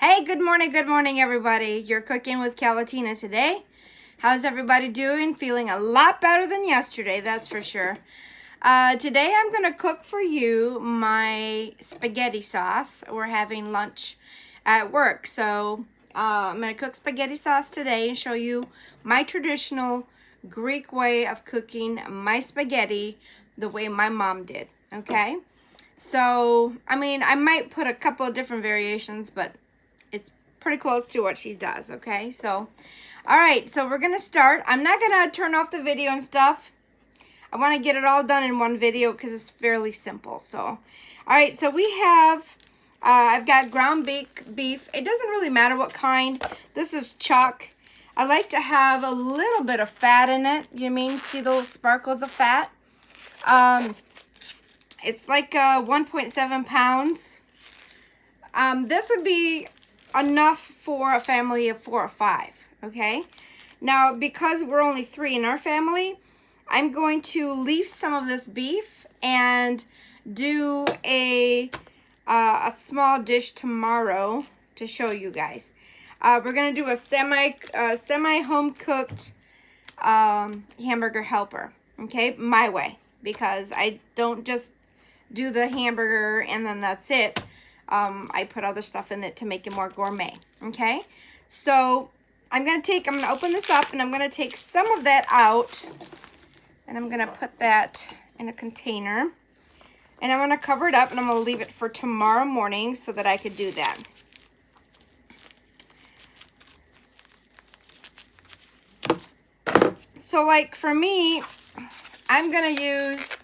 Hey, good morning, everybody. You're cooking with Calatina today. How's everybody doing? Feeling a lot better than yesterday, that's for sure. Today I'm going to cook for you my spaghetti sauce. We're having lunch at work, so I'm going to cook spaghetti sauce today and show you my traditional Greek way of cooking my spaghetti the way my mom did, okay? So, I mean, I might put a couple of different variations, but it's pretty close to what she does, okay? So, all right, so we're going to start. I'm not going to turn off the video and stuff. I want to get it all done in one video because it's fairly simple. So, all right, so we have, I've got ground beef. It doesn't really matter what kind. This is chuck. I like to have a little bit of fat in it. You mean, see the little sparkles of fat? It's like 1.7 pounds. This would be enough for a family of 4 or 5, okay? Now, because we're only 3 in our family, I'm going to leave some of this beef and do a small dish tomorrow to show you guys. We're gonna do a semi home cooked hamburger helper, okay? My way, because I don't just do the hamburger and then that's it. I put other stuff in it to make it more gourmet, okay? So I'm gonna open this up and I'm gonna take some of that out and I'm gonna put that in a container and I'm gonna cover it up and I'm gonna leave it for tomorrow morning so that I could do that. So like for me, I'm gonna use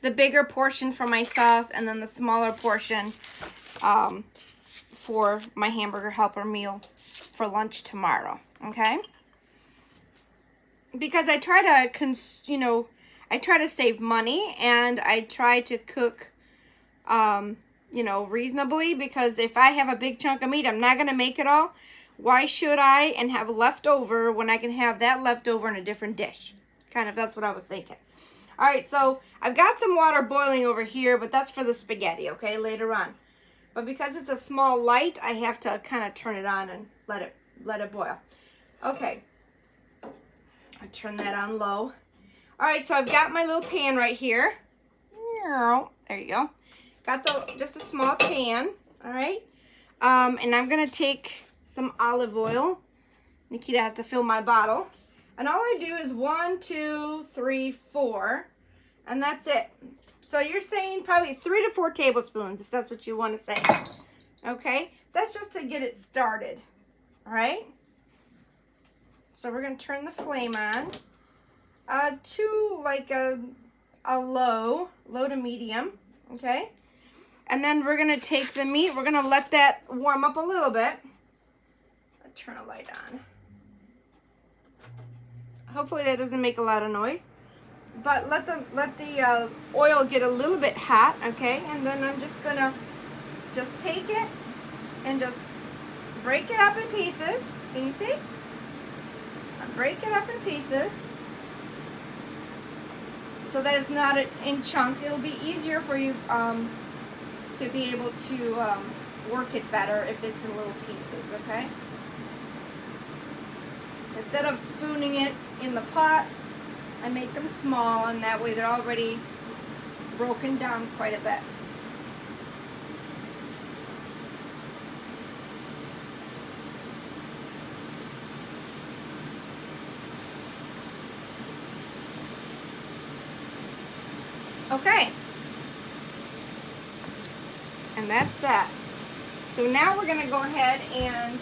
the bigger portion for my sauce and then the smaller portion for my hamburger helper meal for lunch tomorrow, okay? Because I try to, I try to save money and I try to cook, reasonably, because if I have a big chunk of meat, I'm not going to make it all. Why should I and have leftover when I can have that leftover in a different dish? Kind of, that's what I was thinking. All right, so I've got some water boiling over here, but that's for the spaghetti, okay, later on. But because it's a small light, I have to kind of turn it on and let it boil. Okay, I turn that on low. All right, so I've got my little pan right here. There you go. Got just a small pan, all right? And I'm gonna take some olive oil. Nikita has to fill my bottle. And all I do is 1, 2, 3, 4, and that's it. So you're saying probably 3 to 4 tablespoons, if that's what you want to say. Okay, that's just to get it started. All right. So we're gonna turn the flame on to like a low to medium. Okay, and then we're gonna take the meat. We're gonna let that warm up a little bit. I'll turn a light on. Hopefully that doesn't make a lot of noise. But let the oil get a little bit hot, okay? And then I'm just gonna take it and just break it up in pieces. Can you see? Break it up in pieces so that it's not in chunks. It'll be easier for you to be able to work it better if it's in little pieces, okay? Instead of spooning it in the pot, I make them small, and that way they're already broken down quite a bit. Okay. And that's that. So now we're going to go ahead and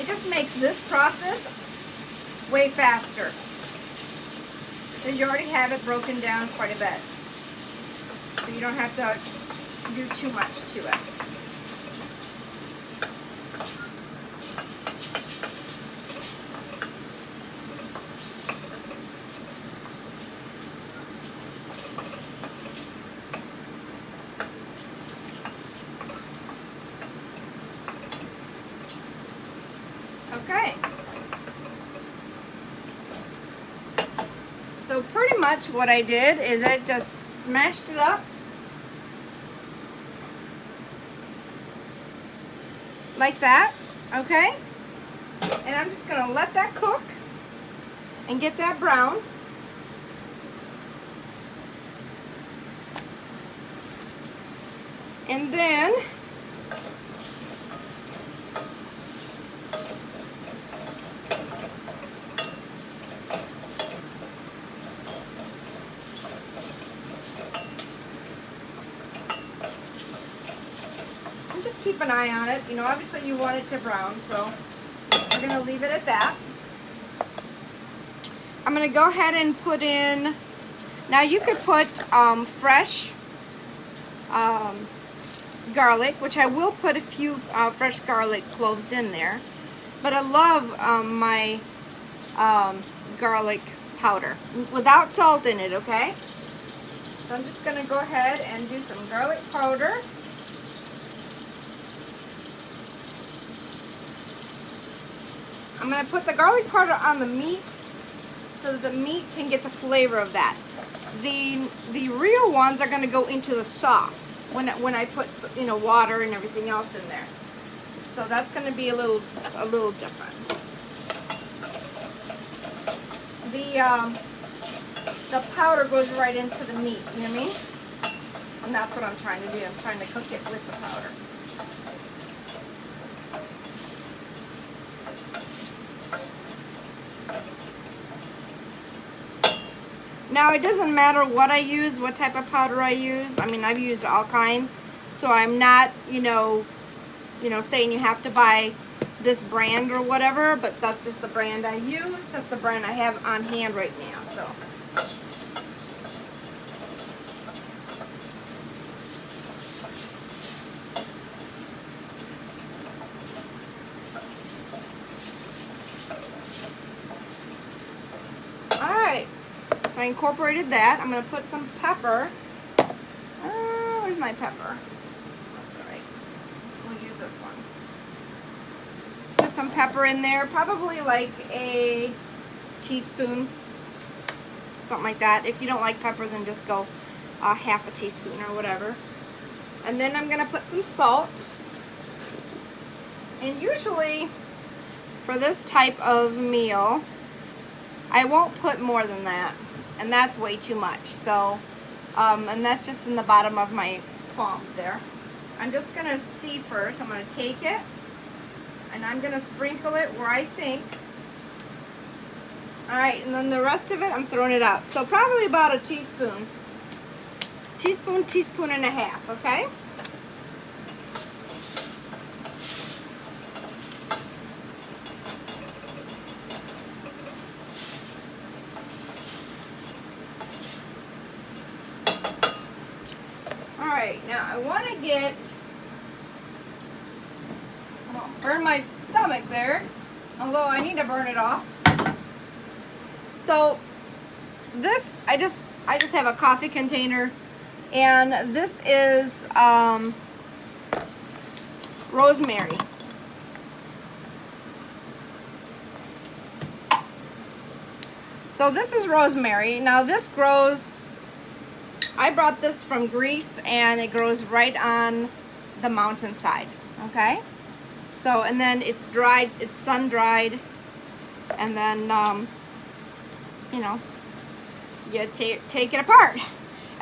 it just makes this process way faster. So you already have it broken down quite a bit. So you don't have to do too much to it. Okay. So pretty much what I did is I just smashed it up like that, okay? And I'm just gonna let that cook and get that brown. And then just keep an eye on it. You know, obviously you want it to brown, so we're gonna leave it at that. I'm gonna go ahead and put in, now you could put fresh garlic, which I will put a few fresh garlic cloves in there, but I love my garlic powder without salt in it, okay? So I'm just gonna go ahead and do some garlic powder. I'm going to put the garlic powder on the meat so that the meat can get the flavor of that. The real ones are going to go into the sauce when I put, you know, water and everything else in there. So that's going to be a little different. The powder goes right into the meat, you know what I mean? And that's what I'm trying to do. I'm trying to cook it with the powder. Now it doesn't matter what I use, what type of powder I use. I mean, I've used all kinds, so I'm not, you know, saying you have to buy this brand or whatever. But that's just the brand I use. That's the brand I have on hand right now. So. So I incorporated that. I'm going to put some pepper. Where's my pepper? That's all right. We'll use this one. Put some pepper in there, probably like a teaspoon, something like that. If you don't like pepper, then just go half a teaspoon or whatever. And then I'm going to put some salt. And usually for this type of meal, I won't put more than that. And that's way too much. So, and that's just in the bottom of my palm there. I'm just going to see first. I'm going to take it and I'm going to sprinkle it where I think. Alright, and then the rest of it, I'm throwing it out. So probably about a teaspoon. Teaspoon and a half, okay? Now I want to get, I don't burn my stomach there, although I need to burn it off. So this, I just have a coffee container, and this is rosemary. So this is rosemary. Now this grows, I brought this from Greece, and it grows right on the mountainside, okay? So, and then it's dried, it's sun-dried, and then, you know, you take it apart.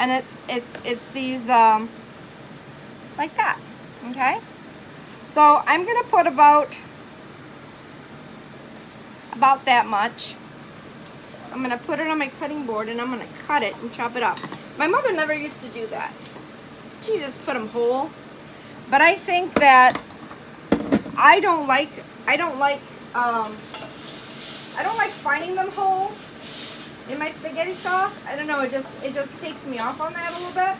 And it's these, like that, okay? So I'm gonna put about that much. I'm gonna put it on my cutting board, and I'm gonna cut it and chop it up. My mother never used to do that. She just put them whole. But I think that I don't like finding them whole in my spaghetti sauce. I don't know, it just takes me off on that a little bit.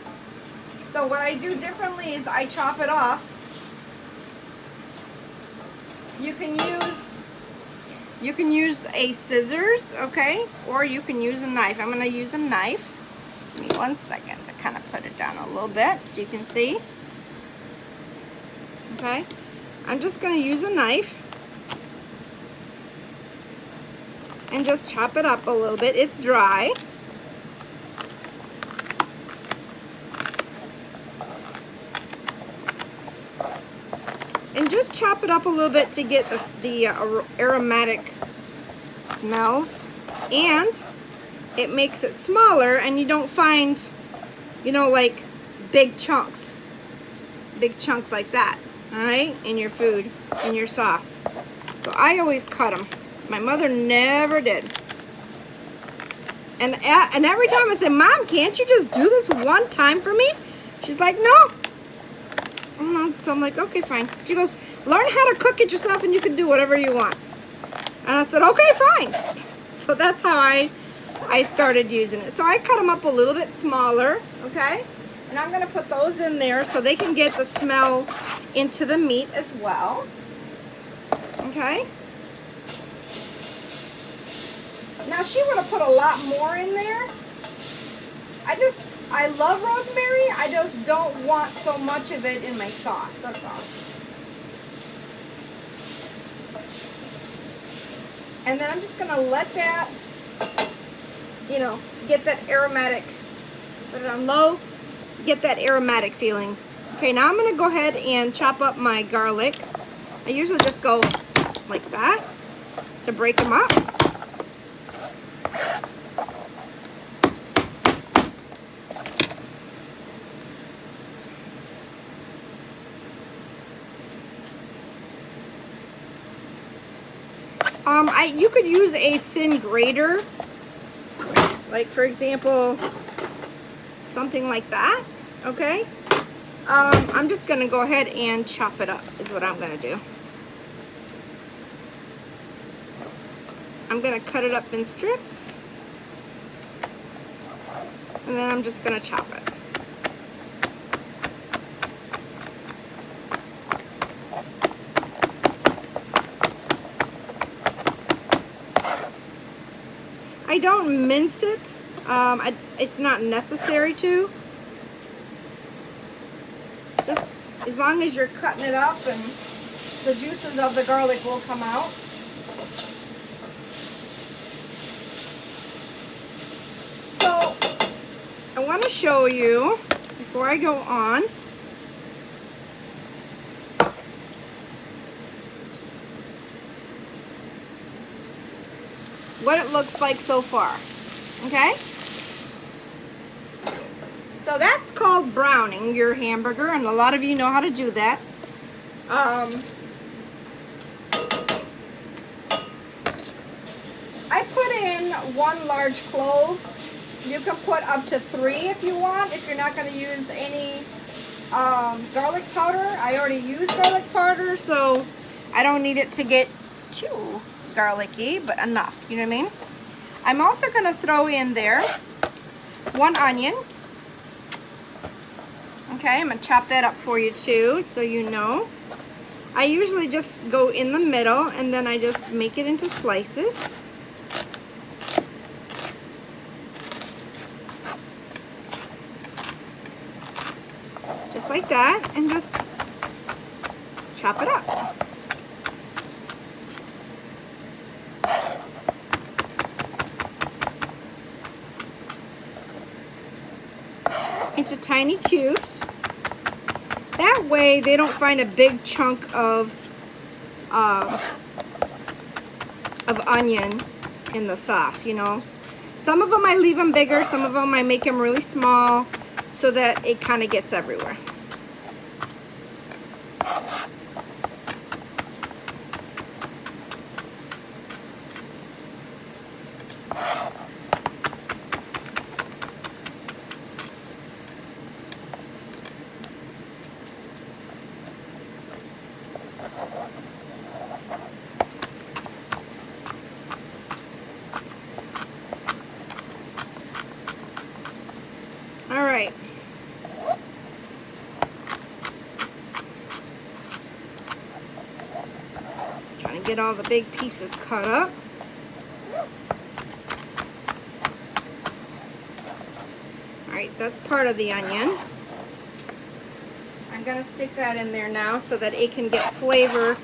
So what I do differently is I chop it off. You can use a scissors, okay? Or you can use a knife. I'm gonna use a knife. Give me 1 second to kind of put it down a little bit so you can see. Okay, I'm just going to use a knife. and just chop it up a little bit. It's dry. And just chop it up a little bit to get the aromatic smells, and it makes it smaller, and you don't find, you know, like big chunks like that, all right, in your food, in your sauce. So I always cut them. My mother never did. And every time I say, Mom, can't you just do this one time for me? She's like, no. So I'm like, okay, fine. She goes, learn how to cook it yourself and you can do whatever you want. And I said, okay, fine. So that's how I started using it. So I cut them up a little bit smaller, okay? And I'm gonna put those in there so they can get the smell into the meat as well, okay? Now she would have put a lot more in there. I love rosemary, I just don't want so much of it in my sauce, that's all. And then I'm just gonna let that, you know, get that aromatic, put it on low, get that aromatic feeling. Okay, now I'm gonna go ahead and chop up my garlic. I usually just go like that to break them up. You could use a thin grater, like for example, something like that, okay? I'm just gonna go ahead and chop it up is what I'm gonna do. I'm gonna cut it up in strips, and then I'm just gonna chop it. I don't mince it. It's not necessary to. Just as long as you're cutting it up and the juices of the garlic will come out. So I want to show you, before I go on, what it looks like so far, okay? So that's called browning your hamburger, and a lot of you know how to do that. I put in 1 large clove. You can put up to 3 if you want, if you're not going to use any garlic powder. I already use garlic powder, so I don't need it to get too garlicky, but enough, you know what I mean? I'm also going to throw in there 1 onion. Okay, I'm going to chop that up for you too, so you know. I usually just go in the middle and then I just make it into slices. Just like that, and just chop it up. Into tiny cubes. That way they don't find a big chunk of onion in the sauce, you know. Some of them I leave them bigger, some of them I make them really small so that it kind of gets everywhere. Alright. Trying to get all the big pieces cut up. Alright, that's part of the onion. I'm going to stick that in there now so that it can get flavor.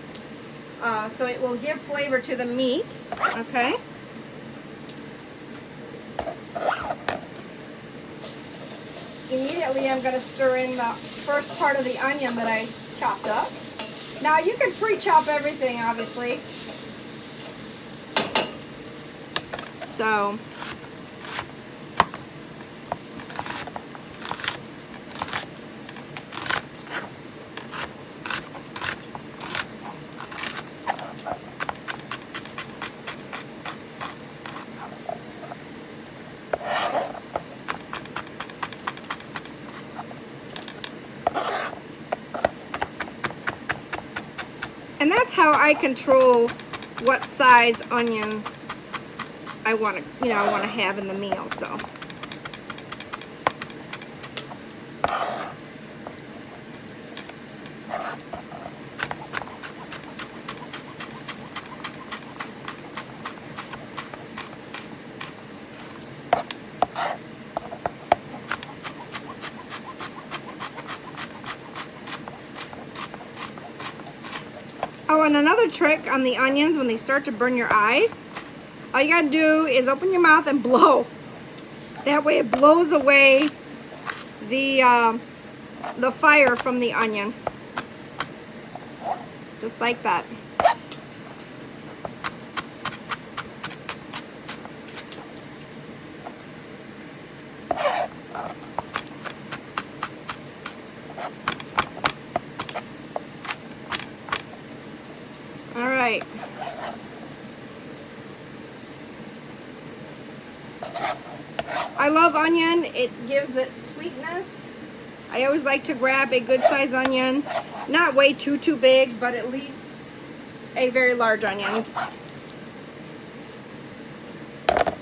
So it will give flavor to the meat. Okay. immediately I'm going to stir in the first part of the onion that I chopped up. Now you can pre-chop everything, obviously. So and that's how I control what size onion I want to, I want to have in the meal. So oh, and another trick on the onions, when they start to burn your eyes, all you gotta do is open your mouth and blow. That way it blows away the fire from the onion. Just like that. All right. I love onion. It gives it sweetness. I always like to grab a good size onion. Not way too big, but at least a very large onion.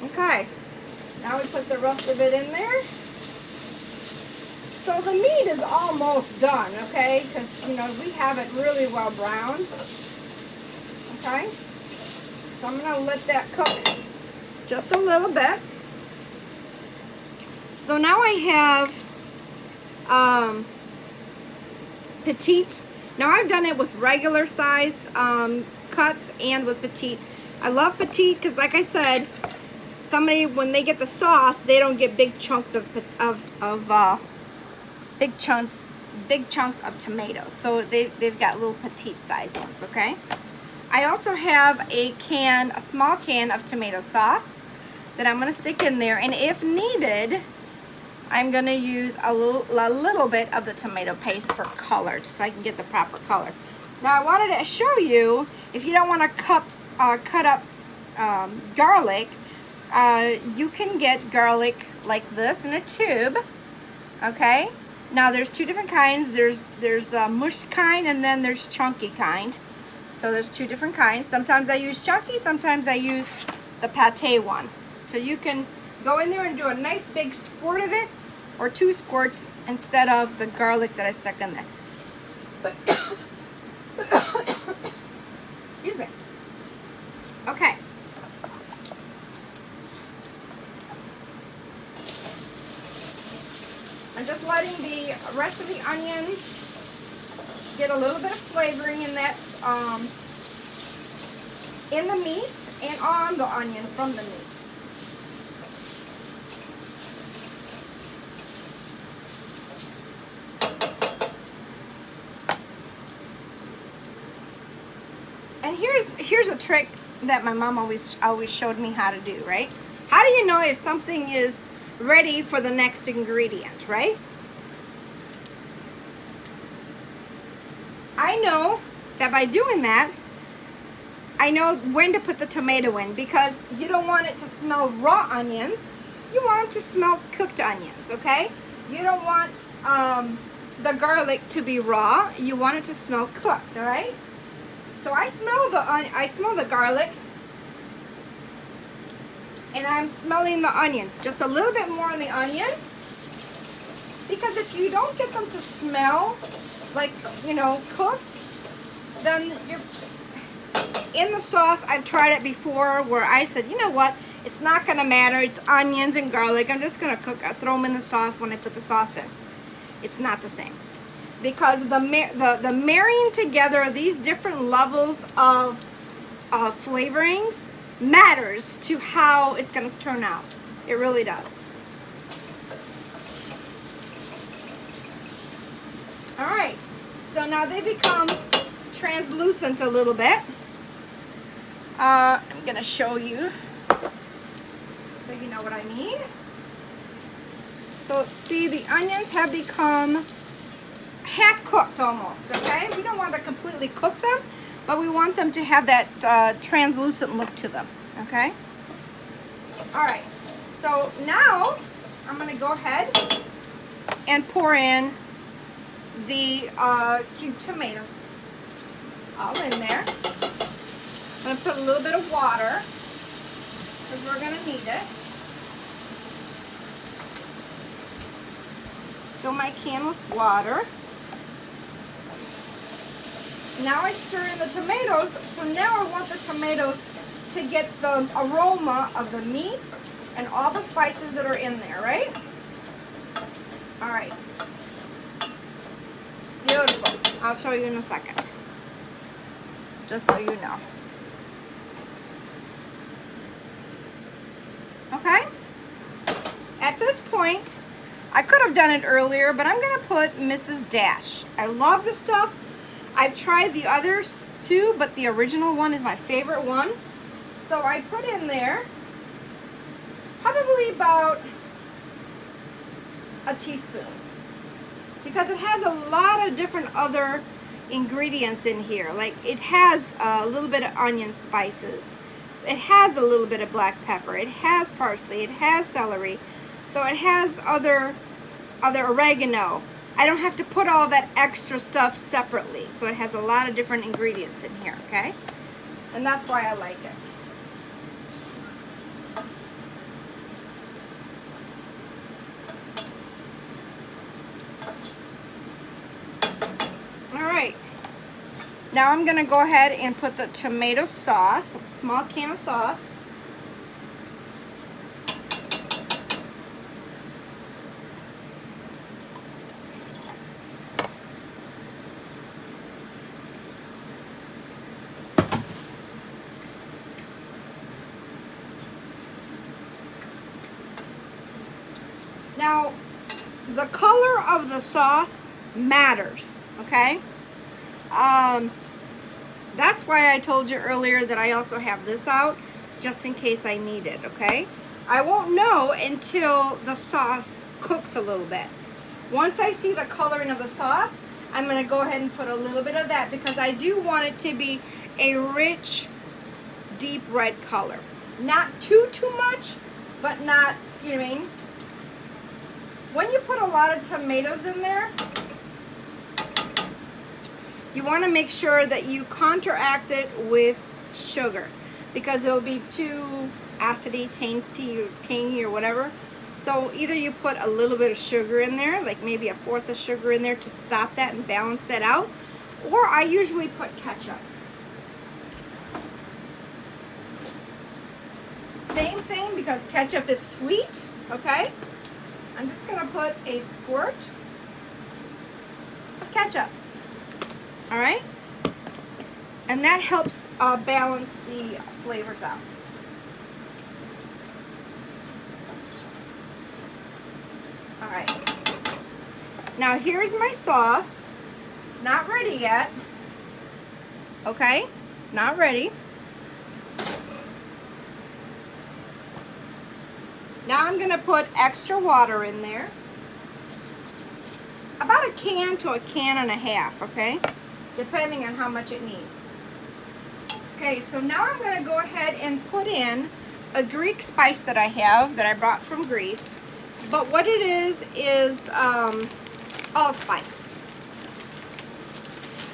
Okay. Now we put the rest of it in there. So the meat is almost done, okay? Because, we have it really well browned. Okay? So I'm going to let that cook just a little bit. So now I have petite. Now I've done it with regular size cuts and with petite. I love petite because, like I said, somebody, when they get the sauce, they don't get big chunks of big chunks of tomatoes. So they've got little petite size ones. Okay. I also have a small can of tomato sauce that I'm going to stick in there, and if needed, I'm going to use a little bit of the tomato paste for color, so I can get the proper color. Now I wanted to show you, if you don't want to cut up garlic, you can get garlic like this in a tube. Okay. Now there's two different kinds. There's mushed kind, and then there's chunky kind. So there's two different kinds. Sometimes I use chunky, sometimes I use the pate one. So you can go in there and do a nice big squirt of it, or 2 squirts instead of the garlic that I stuck in there. But excuse me. Okay. I'm just letting the rest of the onion get a little bit of flavoring in that, in the meat and on the onion from the meat. And here's a trick that my mom always showed me how to do, right? How do you know if something is ready for the next ingredient, right? I know that by doing that, I know when to put the tomato in, because you don't want it to smell raw onions. You want it to smell cooked onions, okay? You don't want the garlic to be raw. You want it to smell cooked, all right? So I smell the garlic, and I'm smelling the onion. Just a little bit more on the onion, because if you don't get them to smell like, cooked, then you're in the sauce. I've tried it before where I said, you know what, it's not gonna matter, it's onions and garlic, I'm just gonna throw them in the sauce when I put the sauce in. It's not the same, because the marrying together of these different levels of flavorings matters to how it's gonna turn out. It really does. All right, so now they become translucent a little bit. I'm gonna show you so you know what I mean. So see, the onions have become half cooked almost, okay? We don't want to completely cook them, but we want them to have that translucent look to them, okay? All right, so now I'm gonna go ahead and pour in the cubed tomatoes all in there. I'm gonna put a little bit of water because we're gonna need it. Fill my can with water. Now I stir in the tomatoes, so now I want the tomatoes to get the aroma of the meat and all the spices that are in there, right? All right. Beautiful. I'll show you in a second, just so you know. Okay? At this point, I could have done it earlier, but I'm gonna put Mrs. Dash. I love this stuff. I've tried the others too, but the original one is my favorite one. So I put in there probably about a teaspoon, because it has a lot of different other ingredients in here. Like it has a little bit of onion spices. It has a little bit of black pepper. It has parsley. It has celery. So it has other oregano. I don't have to put all that extra stuff separately. So it has a lot of different ingredients in here, okay? And that's why I like it. All right. Now I'm gonna go ahead and put the tomato sauce, a small can of sauce. Now, the color of the sauce matters, okay? That's why I told you earlier that I also have this out, just in case I need it, okay? I won't know until the sauce cooks a little bit. Once I see the coloring of the sauce, I'm gonna go ahead and put a little bit of that, because I do want it to be a rich, deep red color. Not too much, but not, you know what I mean? When you put a lot of tomatoes in there, you want to make sure that you counteract it with sugar, because it'll be too acidy, tangy or whatever. So either you put a little bit of sugar in there, like maybe a fourth of sugar in there to stop that and balance that out, or I usually put ketchup. Same thing, because ketchup is sweet, okay? I'm just gonna put a squirt of ketchup. All right, and that helps balance the flavors out. All right, now here's my sauce. It's not ready yet, okay? It's not ready. Now I'm gonna put extra water in there. About a can to a can and a half, okay? Depending on how much it needs. Okay, so now I'm gonna go ahead and put in a Greek spice that I have, that I brought from Greece. But what it is allspice.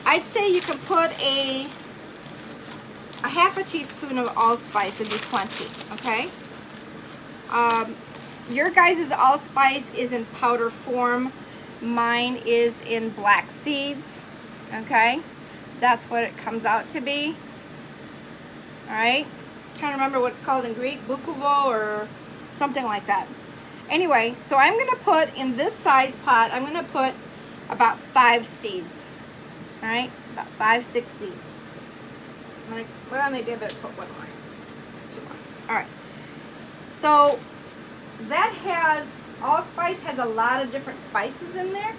I'd say you could put a half a teaspoon of allspice would be plenty, okay? Your guys' allspice is in powder form. Mine is in black seeds, okay? That's what it comes out to be. All right, I'm trying to remember what it's called in Greek, bukovo or something like that. Anyway, so I'm gonna put in this size pot, I'm gonna put about 5 seeds. All right, about 5, 6 seeds. Well, maybe I better put one more, 2 more. All right, so that has, allspice has a lot of different spices in there.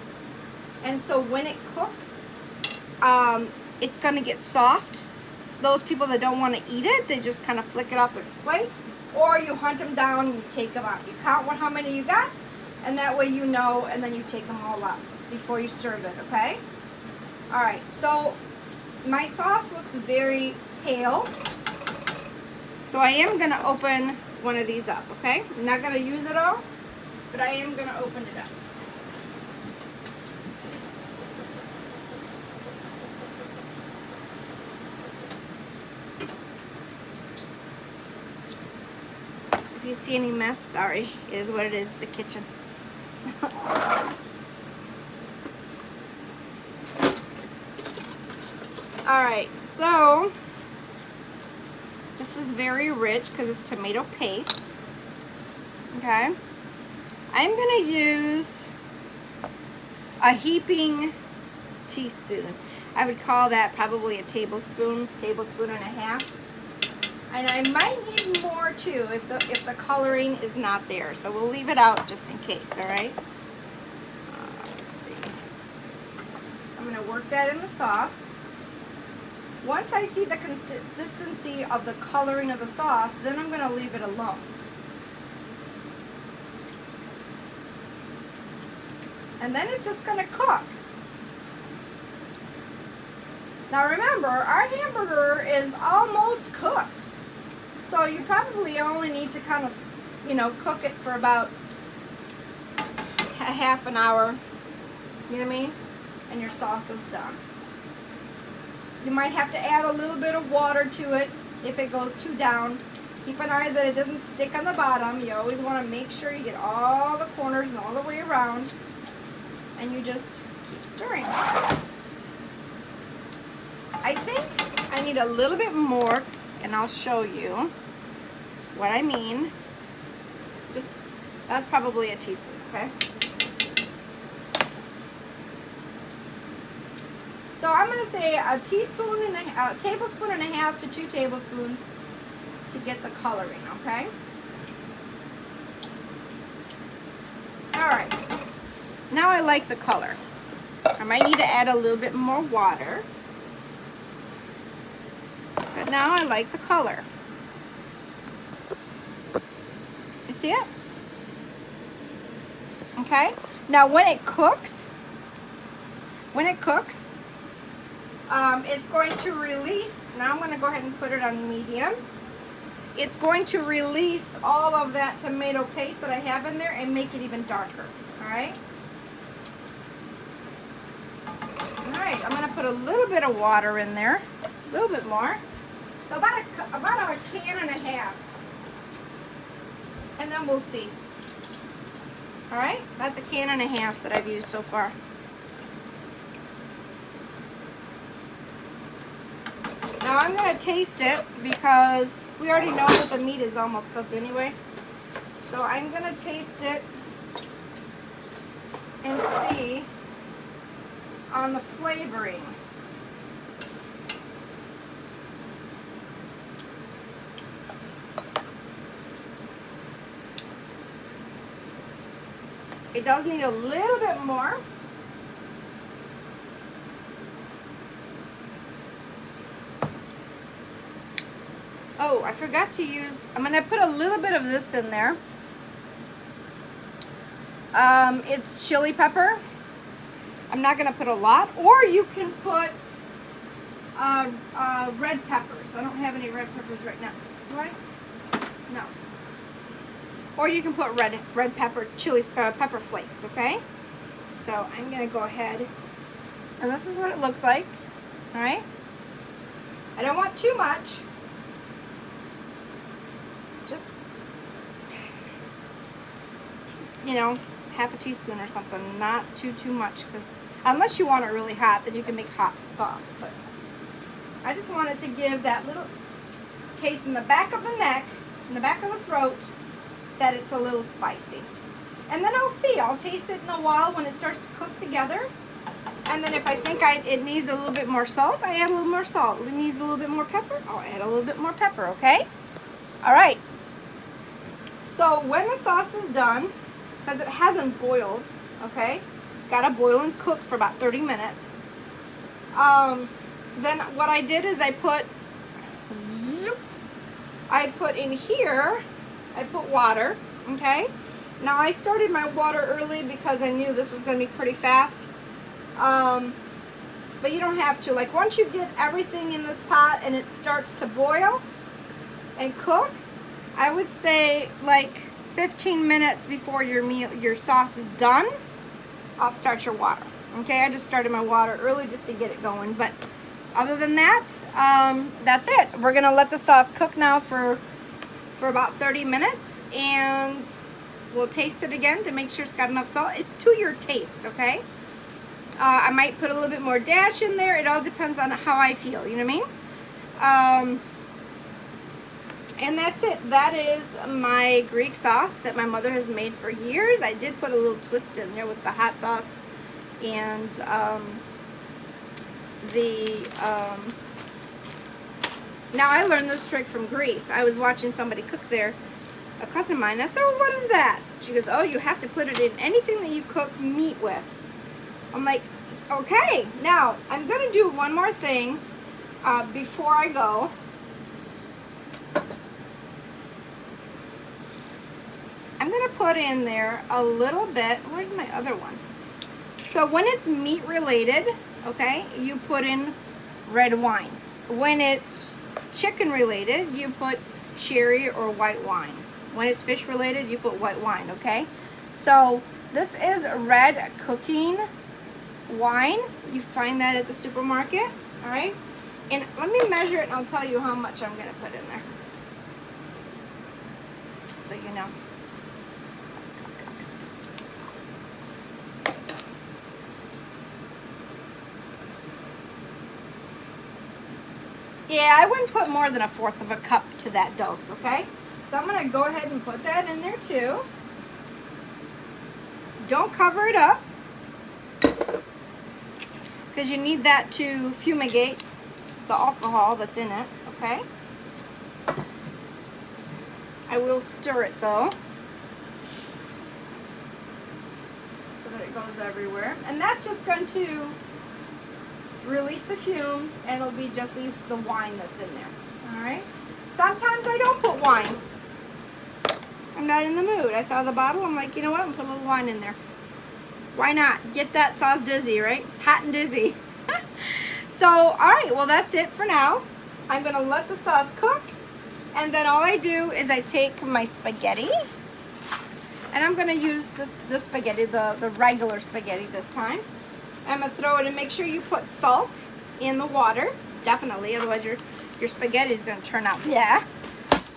And so when it cooks, it's gonna get soft. Those people that don't want to eat it, they just kind of flick it off their plate, or you hunt them down and you take them out. You count how many you got, and that way you know, and then you take them all up before you serve it, okay? All right, so my sauce looks very pale, so I am gonna open one of these up, okay? I'm not gonna use it all, but I am gonna open it up. If you see any mess, sorry, it is what it is, it's the kitchen. All right, so this is very rich because it's tomato paste. Okay, I'm gonna use a heaping teaspoon. I would call that probably a tablespoon and a half. And I might need more too if the coloring is not there. So we'll leave it out just in case. All right. Let's see. I'm gonna work that in the sauce. Once I see the consistency of the coloring of the sauce, then I'm going to leave it alone. And then it's just going to cook. Now remember, our hamburger is almost cooked. So you probably only need to kind of, cook it for about a half an hour. You know what I mean? And your sauce is done. You might have to add a little bit of water to it if it goes too down. Keep an eye that it doesn't stick on the bottom. You always want to make sure you get all the corners and all the way around. And you just keep stirring. I think I need a little bit more, and I'll show you what I mean. That's probably a teaspoon, okay? So I'm going to say a tablespoon and a half to 2 tablespoons to get the coloring, okay? All right. Now I like the color. I might need to add a little bit more water. But now I like the color. You see it? Okay? Now when it cooks, it's going to release, now I'm going to go ahead and put it on medium. It's going to release all of that tomato paste that I have in there and make it even darker, all right? All right, I'm going to put a little bit of water in there, a little bit more. So about a can and a half. And then we'll see. All right, that's a can and a half that I've used so far. Now I'm going to taste it because we already know that the meat is almost cooked anyway. So I'm going to taste it and see on the flavoring. It does need a little bit more. Oh, I forgot to use, I'm going to put a little bit of this in there. It's chili pepper. I'm not going to put a lot. Or you can put red peppers. I don't have any red peppers right now. Do I? No. Or you can put red pepper, chili pepper flakes, okay? So I'm going to go ahead. And this is what it looks like. All right? I don't want too much. Just, half a teaspoon or something. Not too much, because unless you want it really hot, then you can make hot sauce. But I just wanted to give that little taste in the back of the neck, in the back of the throat, that it's a little spicy. And then I'll see. I'll taste it in a while when it starts to cook together. And then if I think it needs a little bit more salt, I add a little more salt. If it needs a little bit more pepper, I'll add a little bit more pepper, okay? All right. So when the sauce is done, because it hasn't boiled, okay? It's got to boil and cook for about 30 minutes. Then what I did is I put in here, I put water, okay? Now I started my water early because I knew this was going to be pretty fast. But you don't have to. Like once you get everything in this pot and it starts to boil and cook, I would say like 15 minutes before your sauce is done, I'll start your water. Okay, I just started my water early just to get it going. But other than that, that's it. We're gonna let the sauce cook now for about 30 minutes, and we'll taste it again to make sure it's got enough salt. It's to your taste, okay? I might put a little bit more dash in there. It all depends on how I feel, you know what I mean? And that's it. That is my Greek sauce that my mother has made for years. I did put a little twist in there with the hot sauce and now I learned this trick from Greece. I was watching somebody cook there, a cousin of mine. I said, well, what is that? She goes, oh, you have to put it in anything that you cook meat with. I'm like, okay. Now, I'm going to do one more thing before I go. I'm going to put in there a little bit. Where's my other one? So when it's meat related, okay, you put in red wine. When it's chicken related, you put sherry or white wine. When it's fish related, you put white wine, okay? So this is red cooking wine. You find that at the supermarket, all right? And let me measure it and I'll tell you how much I'm going to put in there, so you know. Yeah, I wouldn't put more than 1/4 of a cup to that dose, okay? So I'm going to go ahead and put that in there too. Don't cover it up, because you need that to fumigate the alcohol that's in it, okay? I will stir it though, so that it goes everywhere. And that's just going to release the fumes, and it'll be just the wine that's in there, all right? Sometimes I don't put wine. I'm not in the mood. I saw the bottle, I'm like, you know what, I'm gonna put a little wine in there. Why not? Get that sauce dizzy, right? Hot and dizzy. So, all right, well, that's it for now. I'm gonna let the sauce cook, and then all I do is I take my spaghetti, and I'm gonna use this spaghetti, the regular spaghetti this time. I'm gonna throw it, and make sure you put salt in the water, definitely, otherwise your spaghetti is gonna turn out, yeah.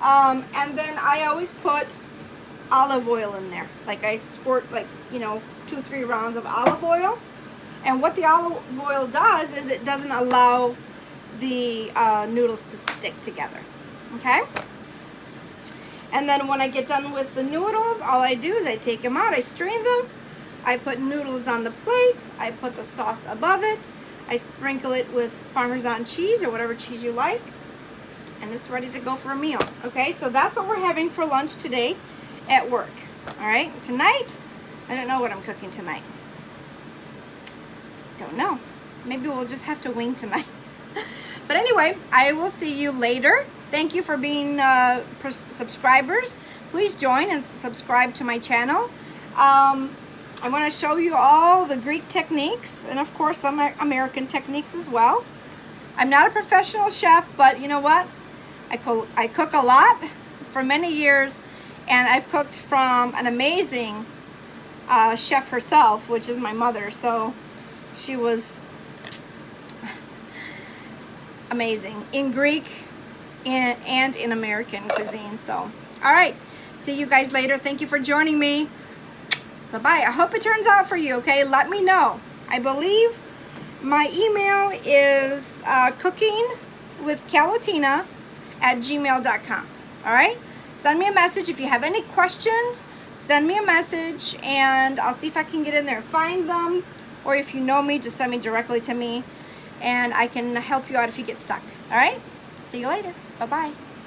And then I always put olive oil in there. Like I squirt, like, you know, 2-3 rounds of olive oil. And what the olive oil does is it doesn't allow the noodles to stick together, okay? And then when I get done with the noodles, all I do is I take them out, I strain them, I put noodles on the plate, I put the sauce above it, I sprinkle it with Parmesan cheese or whatever cheese you like, and it's ready to go for a meal, okay? So that's what we're having for lunch today at work, all right? Tonight, I don't know what I'm cooking tonight. Don't know. Maybe we'll just have to wing tonight. But anyway, I will see you later. Thank you for being subscribers. Please join and subscribe to my channel. I want to show you all the Greek techniques, and of course some American techniques as well. I'm not a professional chef, but you know what? I cook a lot for many years, and I've cooked from an amazing chef herself, which is my mother. So she was amazing in Greek and in American cuisine. So, all right. See you guys later. Thank you for joining me. Bye-bye. I hope it turns out for you, okay? Let me know. I believe my email is cookingwithcalatina@gmail.com. All right? Send me a message. If you have any questions, send me a message, and I'll see if I can get in there and find them. Or if you know me, just send me directly to me, and I can help you out if you get stuck. All right? See you later. Bye-bye.